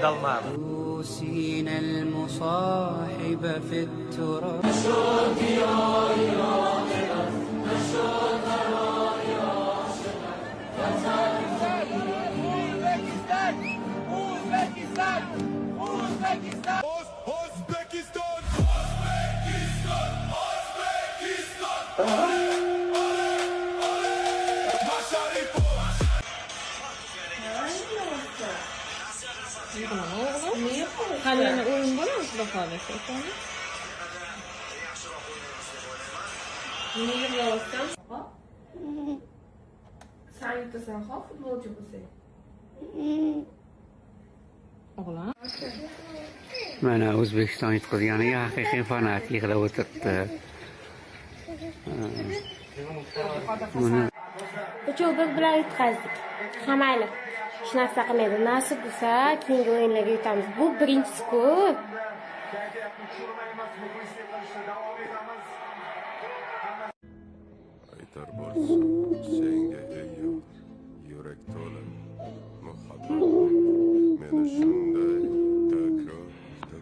chidolmadim. سينا المصاحب في التراب Hani yana oyun var mı bu kahvesi? Niye yapıyorsun? Sen yurttasan ha futbolcu musun? Oğlan. Mana O'zbekiston yutqazganiga haqiqiy fanat yig'lab o'tiribdi. Uchoq biz bilan yutqazdik. Hammali. Hech narsa qilmaydi. Nasib bo'lsa, keyingi o'yinlarga yutamiz. Bu birinchisi-ku. Aytar borsin senga ey yurt, yurak to'la muhabbat. Meni shunday takror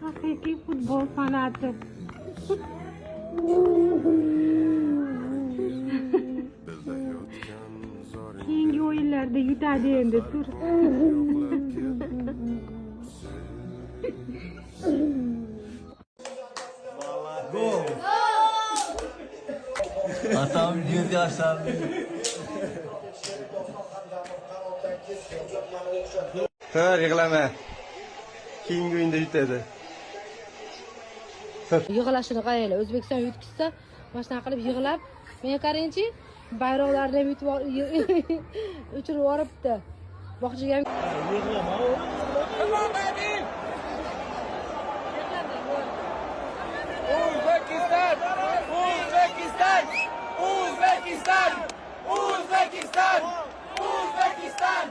Haqiqiy futbol fanati. bizda yotgan zoring Keyingi o'yinlarda yutadi endi tur. Atam göz yaşlandı. Hır yig'lama. Keyingi o'yinda yutadi. Yig'lashini qaranglar. O'zbekiston yutqizsa, boshdan qilib yig'lab, men qarangchi, bayroqlarni ham yutib o'chirib yuboribdi. Bog'chaga ham Uzbekistan! Uzbekistan! Uzbekistan! Uzbekistan! Uzbekistan!